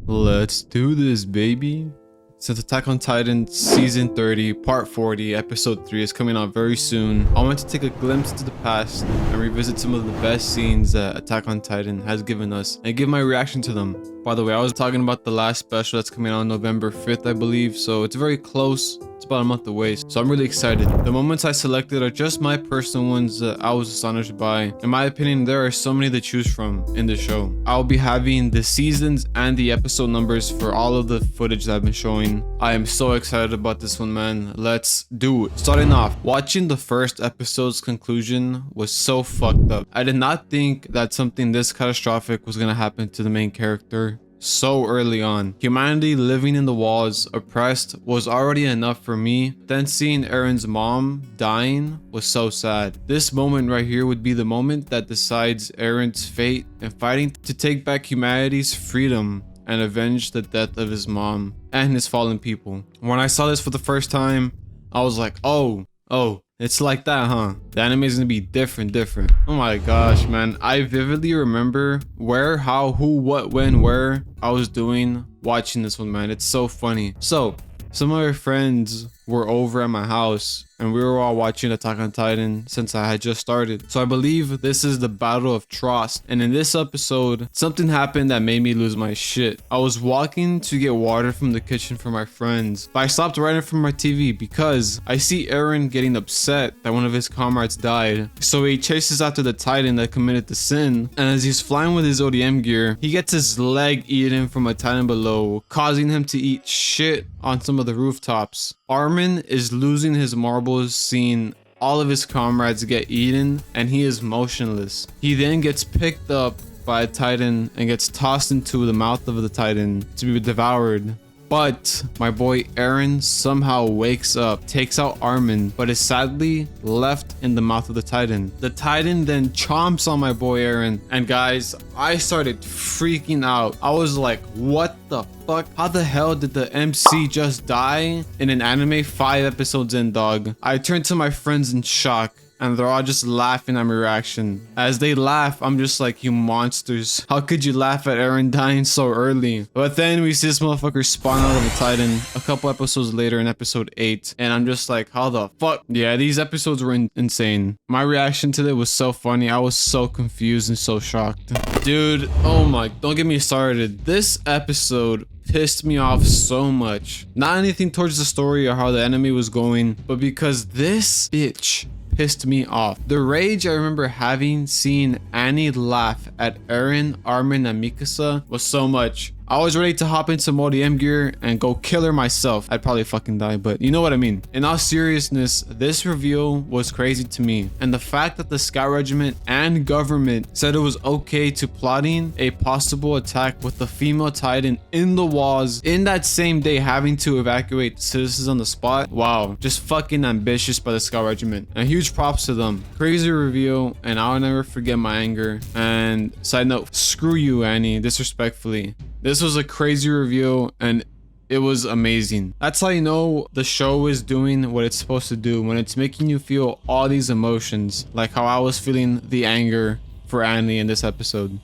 Let's do this, baby. Since Attack on Titan Season 30, Part 40, Episode 3 is coming out very soon, I want to take a glimpse into the past and revisit some of the best scenes that Attack on Titan has given us and give my reaction to them. By the way, I was talking about the last special that's coming out on November 5th, I believe, so it's very close. It's about a month away, so I'm really excited. The moments I selected are just my personal ones that I was astonished by. In my opinion, there are so many to choose from in the show. I'll be having the seasons and the episode numbers for all of the footage that I've been showing. I am so excited about this one, man. Let's do it. Starting off, watching the first episode's conclusion was so fucked up. I did not think that something this catastrophic was gonna happen to the main character so early on. Humanity living in the walls, oppressed, was already enough for me. Then seeing Eren's mom dying was so sad. This moment right here would be the moment that decides Eren's fate and fighting to take back humanity's freedom and avenge the death of his mom and his fallen people. When I saw this for the first time, I was like, oh, it's like that, huh? The anime is gonna be different. Oh my gosh, man. I vividly remember where, how, who, what, when, where I was doing watching this one, man. It's so funny. So, some of my friends were over at my house and we were all watching Attack on Titan since I had just started. So I believe this is the Battle of Trost. And in this episode, something happened that made me lose my shit. I was walking to get water from the kitchen for my friends, but I stopped right in front of my TV because I see Eren getting upset that one of his comrades died. So he chases after the Titan that committed the sin. And as he's flying with his ODM gear, he gets his leg eaten from a Titan below, causing him to eat shit on some of the rooftops. Armin is losing his marbles, seeing all of his comrades get eaten, and he is motionless. He then gets picked up by a Titan and gets tossed into the mouth of the Titan to be devoured. But my boy Eren somehow wakes up, takes out Armin, but is sadly left in the mouth of the Titan. The Titan then chomps on my boy Eren, and guys, I started freaking out. I was like, what the fuck? How the hell did the MC just die in an anime 5 episodes in, dog? I turned to my friends in shock, and they're all just laughing at my reaction. As they laugh, I'm just like, you monsters. How could you laugh at Eren dying so early? But then we see this motherfucker spawn out of the Titan a couple episodes later in episode 8. And I'm just like, how the fuck? Yeah, these episodes were insane. My reaction to it was so funny. I was so confused and so shocked. Dude, oh my, don't get me started. This episode pissed me off so much. Not anything towards the story or how the enemy was going, but because this bitch pissed me off. The rage I remember having seeing Annie laugh at Eren, Armin, and Mikasa was so much. I was ready to hop into ODM gear and go kill her myself. I'd probably fucking die, but you know what I mean. In all seriousness, this reveal was crazy to me. And the fact that the Scout Regiment and government said it was okay to plotting a possible attack with the female Titan in the walls in that same day, having to evacuate citizens on the spot. Wow, just fucking ambitious by the Scout Regiment. And huge props to them. Crazy reveal, and I'll never forget my anger. And side note, screw you, Annie, disrespectfully. This was a crazy review and it was amazing. That's how you know the show is doing what it's supposed to do, when it's making you feel all these emotions, like how I was feeling the anger for Annie in this episode.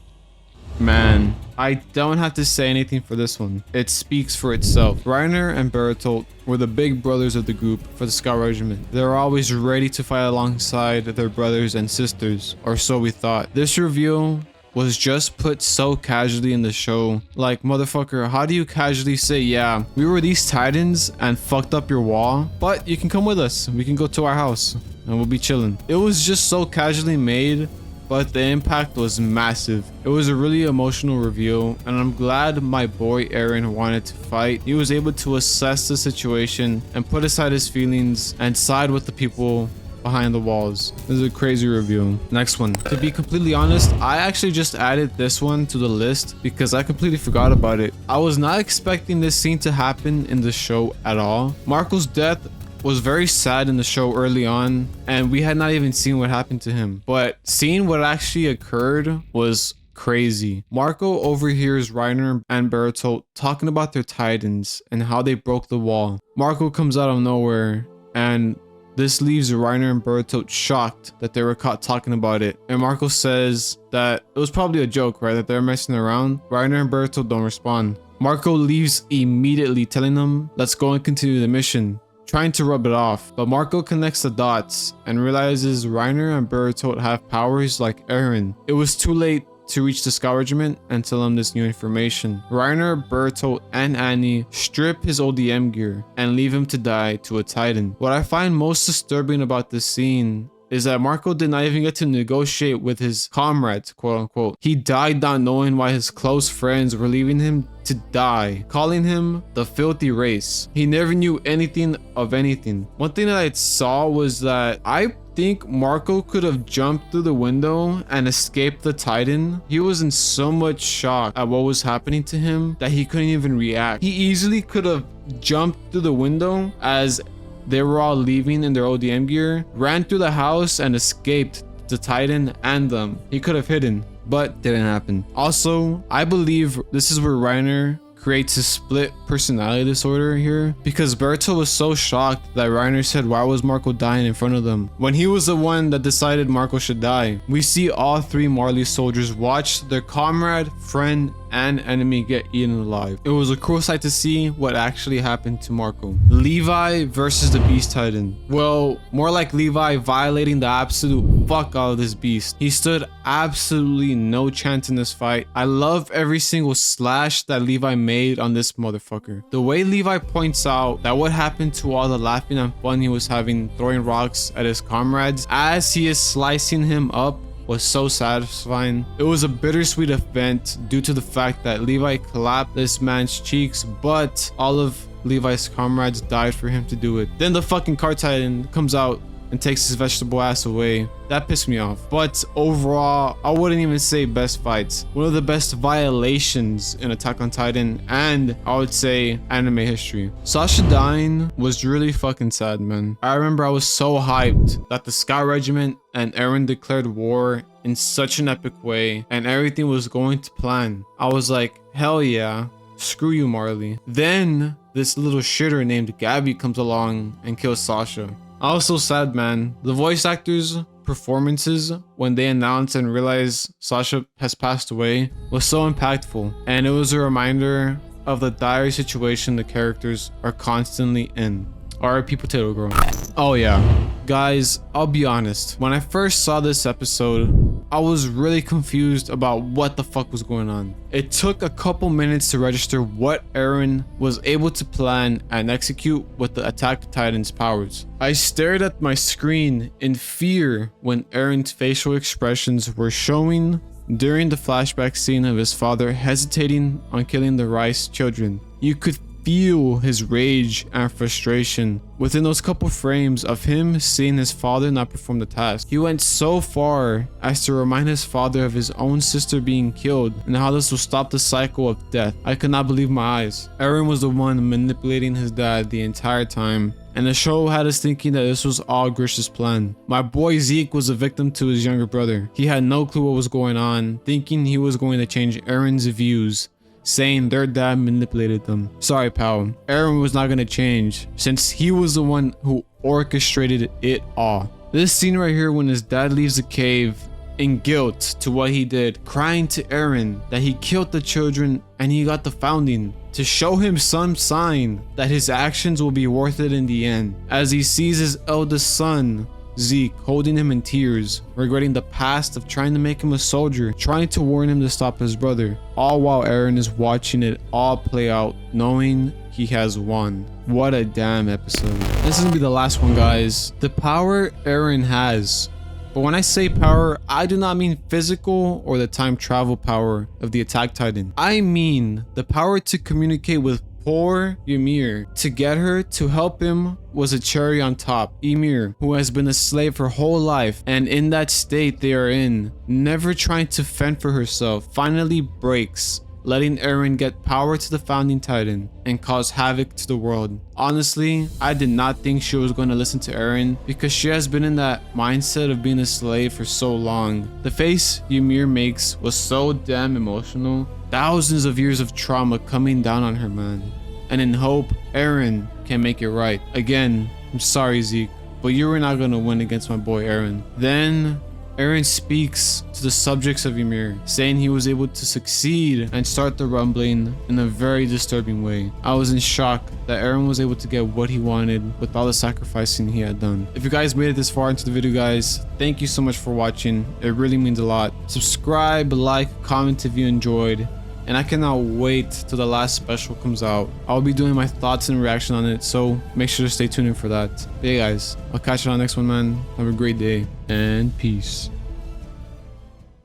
Man, I don't have to say anything for this one. It speaks for itself. Reiner and Bertolt were the big brothers of the group for the Scout Regiment. They were always ready to fight alongside their brothers and sisters, or so we thought. This reveal was just put so casually in the show. Like, motherfucker, how do you casually say, yeah, we were these Titans and fucked up your wall, but you can come with us. We can go to our house and we'll be chilling. It was just so casually made, but the impact was massive. It was a really emotional reveal, and I'm glad my boy Eren wanted to fight. He was able to assess the situation and put aside his feelings and side with the people behind the walls. This is a crazy review. Next one. To be completely honest, I actually just added this one to the list because I completely forgot about it. I was not expecting this scene to happen in the show at all. Marco's death was very sad in the show early on, and we had not even seen what happened to him. But seeing what actually occurred was crazy. Marco overhears Reiner and Bertolt talking about their Titans and how they broke the wall. Marco comes out of nowhere, and this leaves Reiner and Bertolt shocked that they were caught talking about it. And Marco says that it was probably a joke, right? That they're messing around. Reiner and Bertolt don't respond. Marco leaves immediately, telling him, let's go and continue the mission, trying to rub it off. But Marco connects the dots and realizes Reiner and Bertolt have powers like Eren. It was too late to reach the Scout Regiment and tell him this new information. Reiner, Bertolt, and Annie strip his ODM gear and leave him to die to a Titan. What I find most disturbing about this scene is that Marco did not even get to negotiate with his comrades, quote unquote. He died not knowing why his close friends were leaving him to die, calling him the filthy race. He never knew anything of anything. One thing that I saw was that I think Marco could have jumped through the window and escaped the Titan. He was in so much shock at what was happening to him that he couldn't even react. He easily could have jumped through the window as they were all leaving in their ODM gear, ran through the house and escaped the Titan and them. He could have hidden, but didn't happen. Also, I believe this is where Reiner creates a split personality disorder here, because Bertolt was so shocked that Reiner said, why was Marco dying in front of them, when he was the one that decided Marco should die. We see all three Marley soldiers watch their comrade, friend, and enemy get eaten alive. It was a cool sight to see what actually happened to Marco. Levi versus the Beast Titan. Well, more like Levi violating the absolute fuck out of this beast. He stood absolutely no chance in this fight. I love every single slash that Levi made on this motherfucker. The way Levi points out that what happened to all the laughing and fun he was having throwing rocks at his comrades as he is slicing him up was so satisfying. It was a bittersweet event due to the fact that Levi clapped this man's cheeks, but all of Levi's comrades died for him to do it. Then the fucking car Titan comes out and takes his vegetable ass away. That pissed me off. But overall, I wouldn't even say best fights. One of the best violations in Attack on Titan, and I would say anime history. Sasha dying was really fucking sad, man. I remember I was so hyped that the Scout Regiment and Eren declared war in such an epic way, and everything was going to plan. I was like, hell yeah, screw you, Marley. Then this little shitter named Gabby comes along and kills Sasha. I was so sad, man. The voice actors' performances when they announced and realized Sasha has passed away was so impactful, and it was a reminder of the dire situation the characters are constantly in. R.I.P. Potato Girl. Oh yeah, guys, I'll be honest. When I first saw this episode, I was really confused about what the fuck was going on. It took a couple minutes to register what Eren was able to plan and execute with the Attack Titan's powers. I stared at my screen in fear when Eren's facial expressions were showing during the flashback scene of his father hesitating on killing the Rice children. You could feel his rage and frustration within those couple frames of him seeing his father not perform the task. He went so far as to remind his father of his own sister being killed and how this will stop the cycle of death. I could not believe my eyes. Eren was the one manipulating his dad the entire time, and the show had us thinking that this was all Grisha's plan. My boy Zeke was a victim to his younger brother. He had no clue what was going on, thinking he was going to change Eren's views, saying their dad manipulated them. Sorry, pal. Eren was not gonna change since he was the one who orchestrated it all. This scene right here when his dad leaves the cave in guilt to what he did, crying to Eren that he killed the children and he got the founding, to show him some sign that his actions will be worth it in the end, as he sees his eldest son Zeke holding him in tears, regretting the past of trying to make him a soldier, trying to warn him to stop his brother, all while Eren is watching it all play out, knowing he has won. What a damn episode. This is gonna be the last one, guys. The power Eren has. But when I say power, I do not mean physical or the time travel power of the Attack Titan. I mean the power to communicate with poor Ymir. To get her to help him was a cherry on top. Ymir, who has been a slave her whole life, and in that state they are in, never trying to fend for herself, finally breaks, letting Eren get power to the founding Titan and cause havoc to the world. Honestly, I did not think she was going to listen to Eren because she has been in that mindset of being a slave for so long. The face Ymir makes was so damn emotional. Thousands of years of trauma coming down on her, man. And in hope, Eren can make it right. Again, I'm sorry, Zeke, but you were not going to win against my boy Eren. Then Eren speaks to the subjects of Ymir, saying he was able to succeed and start the rumbling in a very disturbing way. I was in shock that Eren was able to get what he wanted with all the sacrificing he had done. If you guys made it this far into the video, guys, thank you so much for watching. It really means a lot. Subscribe, like, comment if you enjoyed. And I cannot wait till the last special comes out. I'll be doing my thoughts and reaction on it, so make sure to stay tuned in for that. But yeah, guys, I'll catch you on the next one, man. Have a great day, and peace.